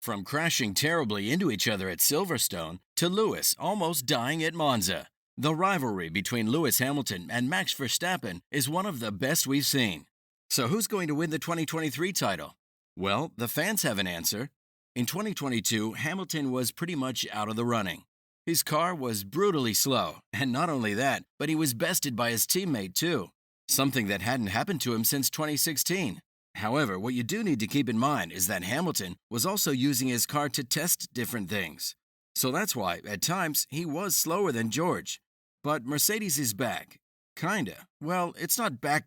From crashing terribly into each other at Silverstone to Lewis almost dying at Monza, the rivalry between Lewis Hamilton and Max Verstappen is one of the best we've seen. So who's going to win the 2023 title? Well, the fans have an answer. In 2022, Hamilton was pretty much out of the running. His car was brutally slow, and not only that, but he was bested by his teammate too, something that hadn't happened to him since 2016. However, what you do need to keep in mind is that Hamilton was also using his car to test different things. So that's why, at times, he was slower than George. But Mercedes is back. Kinda. Well, it's not back,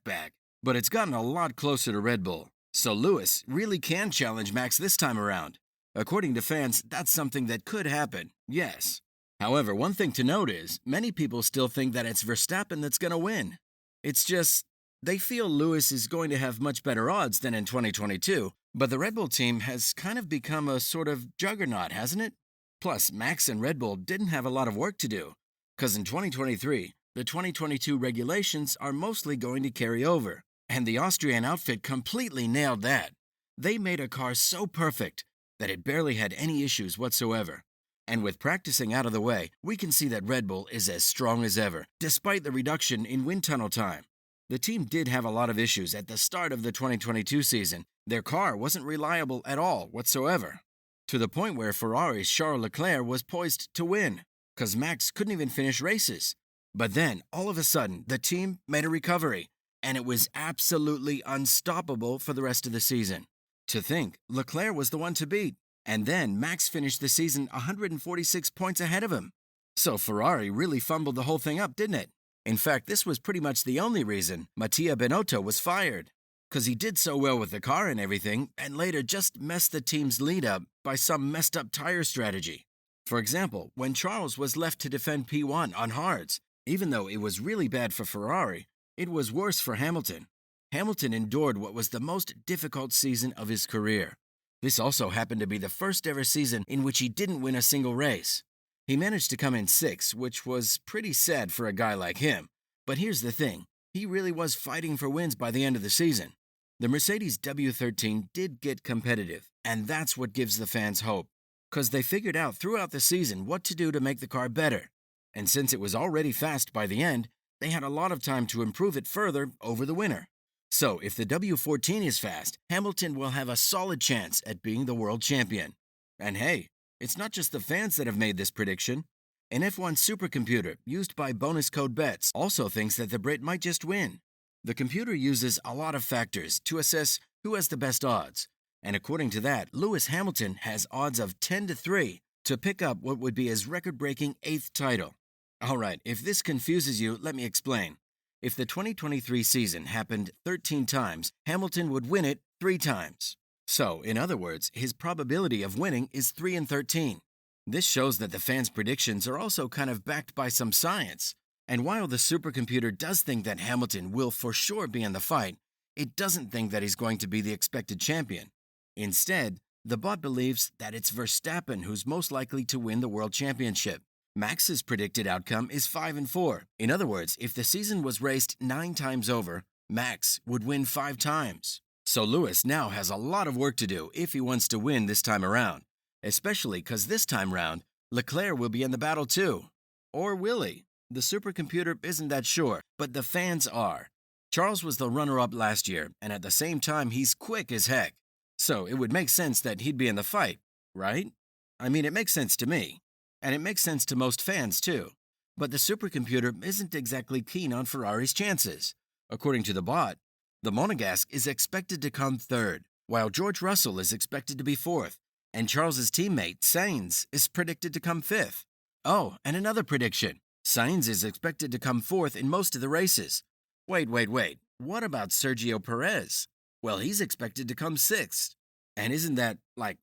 but it's gotten a lot closer to Red Bull. So Lewis really can challenge Max this time around. According to fans, that's something that could happen, yes. However, one thing to note is, many people still think that it's Verstappen that's going to win. It's just, they feel Lewis is going to have much better odds than in 2022, but the Red Bull team has kind of become a sort of juggernaut, hasn't it? Plus, Max and Red Bull didn't have a lot of work to do, because in 2023, the 2022 regulations are mostly going to carry over, and the Austrian outfit completely nailed that. They made a car so perfect that it barely had any issues whatsoever. And with practicing out of the way, we can see that Red Bull is as strong as ever, despite the reduction in wind tunnel time. The team did have a lot of issues at the start of the 2022 season. Their car wasn't reliable at all whatsoever, to the point where Ferrari's Charles Leclerc was poised to win, because Max couldn't even finish races. But then, all of a sudden, the team made a recovery, and it was absolutely unstoppable for the rest of the season. To think, Leclerc was the one to beat. And then Max finished the season 146 points ahead of him. So Ferrari really fumbled the whole thing up, didn't it? In fact, this was pretty much the only reason Mattia Binotto was fired. Because he did so well with the car and everything, and later just messed the team's lead up by some messed up tire strategy. For example, when Charles was left to defend P1 on hards, even though it was really bad for Ferrari, it was worse for Hamilton. Hamilton endured what was the most difficult season of his career. This also happened to be the first ever season in which he didn't win a single race. He managed to come in 6th, which was pretty sad for a guy like him. But here's the thing, he really was fighting for wins by the end of the season. The Mercedes W13 did get competitive, and that's what gives the fans hope, because they figured out throughout the season what to do to make the car better. And since it was already fast by the end, they had a lot of time to improve it further over the winter. So, if the W14 is fast, Hamilton will have a solid chance at being the world champion. And hey, it's not just the fans that have made this prediction. An F1 supercomputer used by Bonus Code Bets also thinks that the Brit might just win. The computer uses a lot of factors to assess who has the best odds. And according to that, Lewis Hamilton has odds of 10-3 to pick up what would be his record-breaking 8th title. Alright, if this confuses you, let me explain. If the 2023 season happened 13 times, Hamilton would win it 3 times. So, in other words, his probability of winning is 3 in 13. This shows that the fans' predictions are also kind of backed by some science. And while the supercomputer does think that Hamilton will for sure be in the fight, it doesn't think that he's going to be the expected champion. Instead, the bot believes that it's Verstappen who's most likely to win the World Championship. Max's predicted outcome is 5-4. In other words, if the season was raced 9 times over, Max would win 5 times. So Lewis now has a lot of work to do if he wants to win this time around, especially because this time round, Leclerc will be in the battle too. Or will he? The supercomputer isn't that sure, but the fans are. Charles was the runner-up last year, and at the same time, he's quick as heck. So it would make sense that he'd be in the fight, right? I mean, it makes sense to me. And it makes sense to most fans, too. But the supercomputer isn't exactly keen on Ferrari's chances. According to the bot, the Monegasque is expected to come 3rd, while George Russell is expected to be 4th, and Charles's teammate, Sainz, is predicted to come 5th. Oh, and another prediction. Sainz is expected to come 4th in most of the races. Wait. What about Sergio Perez? Well, he's expected to come 6th. And isn't that,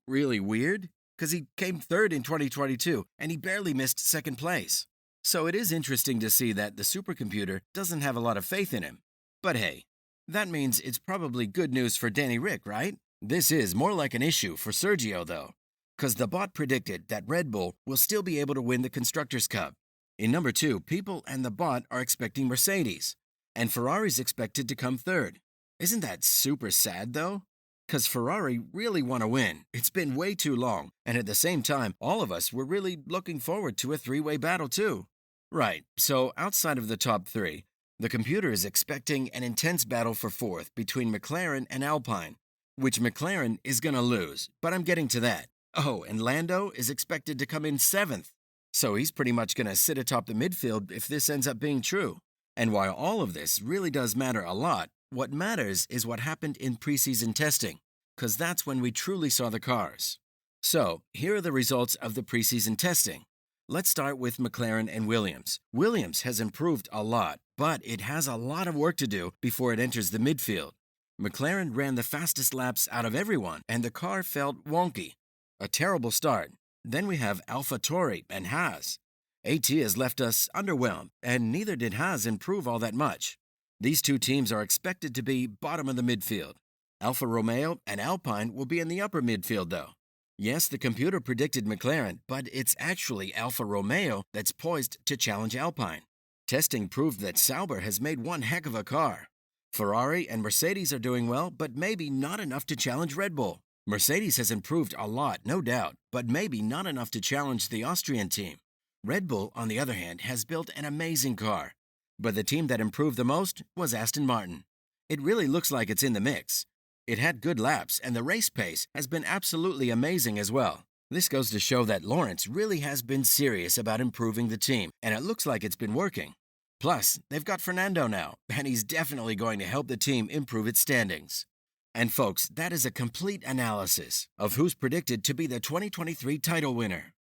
really weird? Because he came 3rd in 2022, and he barely missed 2nd place. So it is interesting to see that the supercomputer doesn't have a lot of faith in him. But hey, that means it's probably good news for Danny Rick, right? This is more like an issue for Sergio, though, because the bot predicted that Red Bull will still be able to win the Constructors' Cup. In number 2, people and the bot are expecting Mercedes, and Ferrari's expected to come 3rd. Isn't that super sad, though? Because Ferrari really want to win. It's been way too long, and at the same time, all of us were really looking forward to a three-way battle too. Right, so outside of the top three, the computer is expecting an intense battle for fourth between McLaren and Alpine, which McLaren is going to lose, but I'm getting to that. Oh, and Lando is expected to come in seventh, so he's pretty much going to sit atop the midfield if this ends up being true. And while all of this really does matter a lot, what matters is what happened in preseason testing, because that's when we truly saw the cars. So, here are the results of the preseason testing. Let's start with McLaren and Williams. Williams has improved a lot, but it has a lot of work to do before it enters the midfield. McLaren ran the fastest laps out of everyone, and the car felt wonky. A terrible start. Then we have AlphaTauri and Haas. AT has left us underwhelmed, and neither did Haas improve all that much. These two teams are expected to be bottom of the midfield. Alfa Romeo and Alpine will be in the upper midfield, though. Yes, the computer predicted McLaren, but it's actually Alfa Romeo that's poised to challenge Alpine. Testing proved that Sauber has made one heck of a car. Ferrari and Mercedes are doing well, but maybe not enough to challenge Red Bull. Mercedes has improved a lot, no doubt, but maybe not enough to challenge the Austrian team. Red Bull, on the other hand, has built an amazing car. But the team that improved the most was Aston Martin. It really looks like it's in the mix. It had good laps, and the race pace has been absolutely amazing as well. This goes to show that Lawrence really has been serious about improving the team, and it looks like it's been working. Plus, they've got Fernando now, and he's definitely going to help the team improve its standings. And folks, that is a complete analysis of who's predicted to be the 2023 title winner.